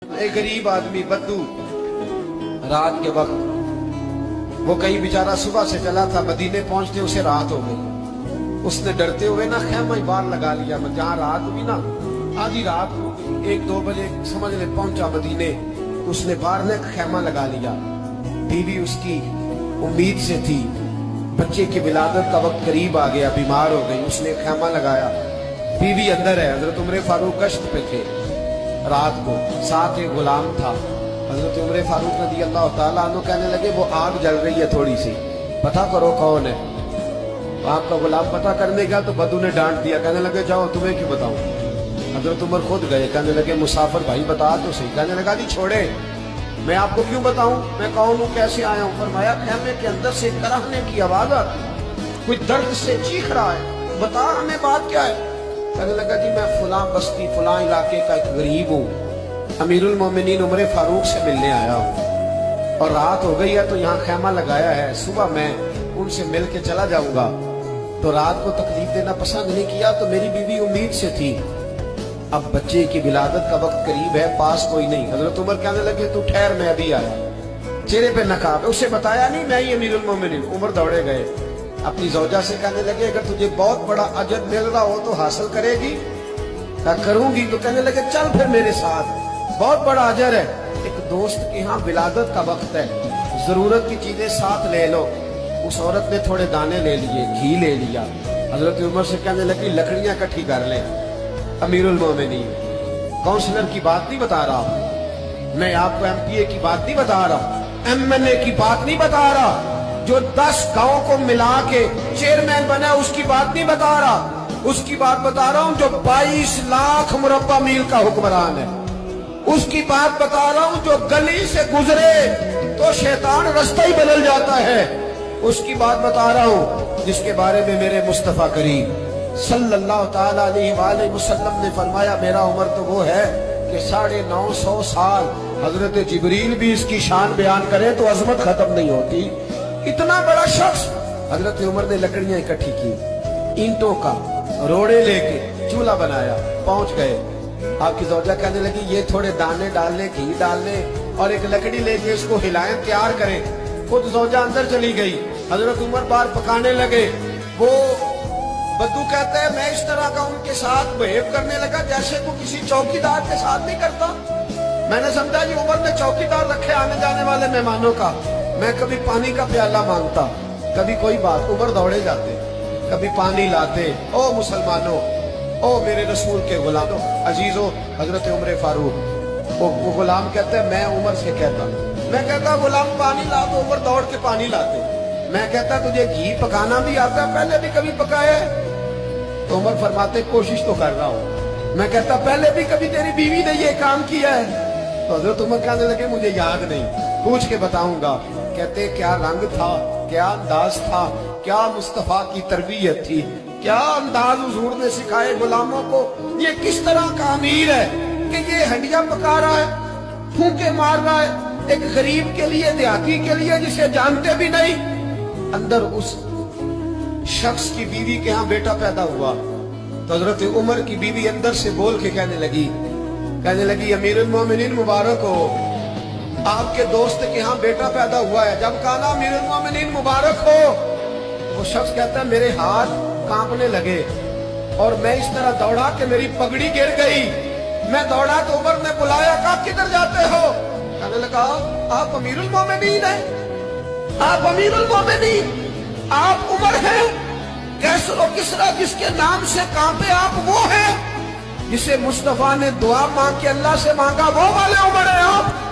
एक गरीब आदमी बद्दू रात के वक्त वो कहीं बेचारा सुबह से चला था, मदीने पहुंचते उसे रात हो गई। उसने डरते हुए ना खैमा ही बाहर लगा लिया। जहाँ रात हुई ना, आधी रात हो गई, 1-2 बजे समझ ले पहुंचा मदीने, उसने बाहर ने खैमा लगा लिया। बीवी उसकी उम्मीद से थी, बच्चे की विलादत का वक्त करीब आ गया, बीमार हो गई, उसने खैमा लगाया। बीवी अंदर है, हजरत उमर फारूक गश्त पे थे रात को, साथ एक गुलाम था। हजरत उमर फारूक रज़ी अल्लाह ताला अन्हु कहने लगे वो आग जल रही है थोड़ी सी, पता करो कौन है। आपका गुलाम पता करने गया तो बद्दू ने डांट दिया, कहने लगे जाओ तुम्हें क्यों बताऊं। हजरत उमर खुद गए, कहने लगे मुसाफिर भाई बता तो सही। कहने लगा जी छोड़े, मैं आपको क्यों बताऊं, मैं कौन हूं, कैसे आया हूं। फरमाया खैमे के अंदर से कराहने की आवाज आती, कोई दर्द से चीख रहा है, बता हमें बात क्या है। कहने लगा जी मैं फुला बस्ती फुला इलाके का एक गरीब हूँ, अमीरुल मोमिनीन उमर फारूक से मिलने आया हूँ और रात हो गई है तो यहाँ खैमा लगाया है, सुबह मैं उनसे मिल के चला जाऊंगा। तो रात को तकलीफ देना पसंद नहीं किया, तो मेरी बीवी उम्मीद से थी, अब बच्चे की विलादत का वक्त करीब है, पास कोई नहीं। हजरत उमर कहने लगे तू ठहर, मैं अभी आया। चेहरे पे नकाब, उसे बताया नहीं मैं ही अमीरुल मोमिनीन। उमर दौड़े गए, अपनी ज़ौजा से कहने लगे अगर तुझे बहुत बड़ा अजर मिल रहा हो तो हासिल करेगी। करूंगी। तो कहने लगे चल फिर मेरे साथ, बहुत बड़ा अजर है। एक दोस्त के यहाँ विलादत का वक्त है, जरूरत की चीजें साथ ले लो। उस औरत ने थोड़े दाने ले लिए, घी ले लिया। हजरत उमर से कहने लगी लकड़ियां इकट्ठी कर ले। अमीरुल मोमिनीन, काउंसलर की बात नहीं बता रहा मैं आपको, MPA की बात नहीं बता रहा, MNA की बात नहीं बता रहा, जो 10 गांव को मिला के चेयरमैन बना उसकी बात नहीं बता रहा, उसकी बात बता रहा हूं जो 22 लाख मुरब्बा मील का हुक्मरान है। उसकी बात बता रहा हूं जो गली से गुजरे तो शैतान रास्ता ही बदल जाता है। उसकी बात बता रहा हूं जिसके बारे में मेरे मुस्तफा करीम सल्लल्लाहु ताला अलैहि वसल्लम ने फरमाया मेरा उम्र तो वो है कि 950 साल हजरत जिब्रील भी इसकी शान बयान करे तो अजमत खत्म नहीं होती। इतना बड़ा शख्स। हजरत उमर ने लकड़ियां इकट्ठी की, ईंटों का रोड़े लेके चूल्हा बनाया, पहुंच गए। आपकी ज़ौजा कहने लगी ये थोड़े दाने डालने, घी डालने और एक लकड़ी लेके इसको हिलाएं, तैयार करें। खुद ज़ौजा अंदर चली गई, हजरत उमर बाहर पकाने लगे। वो बद्दू कहते हैं मैं इस तरह का उनके साथ बिहेव करने लगा जैसे वो किसी चौकीदार के साथ नहीं करता। मैंने समझा जी उमर ने चौकीदार रखे आने जाने वाले मेहमानों का। मैं कभी पानी का प्याला मांगता, कभी कोई बात, उमर दौड़े जाते, कभी पानी लाते। ओ मुसलमानों, ओ मेरे रसूल के गुलामों, अजीजों, हजरत उमर फारूक। वो गुलाम कहते मैं उमर से कहता, मैं कहता गुलाम पानी ला, तो उमर दौड़ के पानी लाते। मैं कहता तुझे घी पकाना भी आता है, पहले भी कभी पकाया है? तो उमर फरमाते कोशिश तो कर रहा हूँ। मैं कहता पहले भी कभी तेरी बीवी ने ये काम किया है? तो हजरत उमर कहने लगे मुझे याद नहीं, पूछ के बताऊंगा। कहते क्या रंग था, क्या अंदाज था, क्या मुस्तफा की तरबियत थी, क्या अंदाज हुजूर ने सिखाए गुलामों को। ये किस तरह का अमीर है कि ये हड्डियां पका रहा है, फूंके मार रहा है एक गरीब के लिए, देहाती के लिए जिसे जानते भी नहीं। अंदर उस शख्स की बीवी के यहाँ बेटा पैदा हुआ तो हजरत उमर की बीवी अंदर से बोल के कहने लगी अमीरुल मोमिनीन मुबारक हो, आपके दोस्त के यहाँ बेटा पैदा हुआ है। जब कहा ना अमीरुल मोमिनीन मुबारक हो, वो शख्स कहता है मेरे हाथ कांपने लगे और मैं इस तरह दौड़ा कि मेरी पगड़ी गिर गई। मैं दौड़ा तो उमर ने बुलाया, कहा किधर जाते हो? कहने लगा आप अमीरुल मोमिनीन हैं, आप अमीरुल मोमिनीन, आप उमर हैं। कैसर और किसरा जिसके नाम से कांपे आप वो हैं, जिसे मुस्तफा ने दुआ मांग के अल्लाह से मांगा वो वाले उमर हैं आप।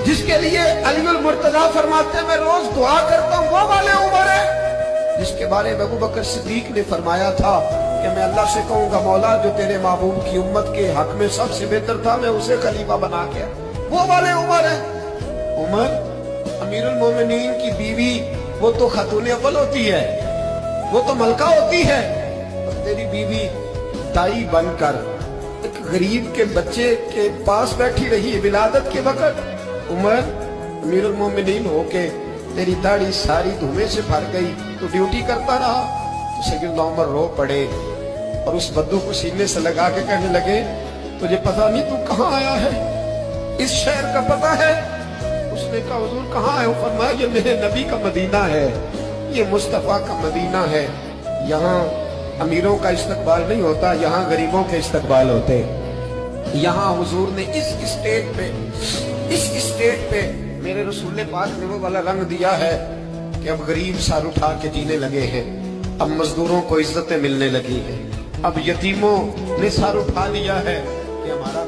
जिसके लिए अलीउल मुर्तजा फरमाते मैं रोज दुआ करता हूँ वो वाले उमर है। जिसके बारे में अबू बकर सिद्दीक ने फरमाया था कि मैं अल्लाह से कहूंगा मौला जो तेरे महबूब की उम्मत के हक में सबसे बेहतर था मैं उसे खलीफा बना के, वो वाले उमर है। उमर अमीरुल मोमिनीन की बीवी वो तो खातून अव्वल होती है, वो तो मलका होती है, और तेरी बीवी दाई बनकर एक गरीब के बच्चे के पास बैठी रही विलादत के वक्त। उमर अमीरुल मोमिनीन होके तेरी दाढ़ी सारी धुएं से भर गई, तो ड्यूटी करता रहा। तो सैयदना उमर रो पड़े और उस बद्दू को सीने से लगा के कहने लगे तुझे पता नहीं तू कहाँ आया है? इस शहर का पता है? उसने कहा हुजूर कहाँ है? वो फरमाया ये मेरे नबी का मदीना है, ये मुस्तफा का मदीना है। यहाँ अमीरों का इस्तकबाल नहीं होता, यहाँ गरीबों के इस्तकबाल होते। यहाँ हुजूर ने इस स्टेट पे मेरे रसूल पाक ने वो वाला रंग दिया है कि अब गरीब सर उठा के जीने लगे हैं, अब मजदूरों को इज्जतें मिलने लगी हैं, अब यतीमों ने सर उठा लिया है कि हमारा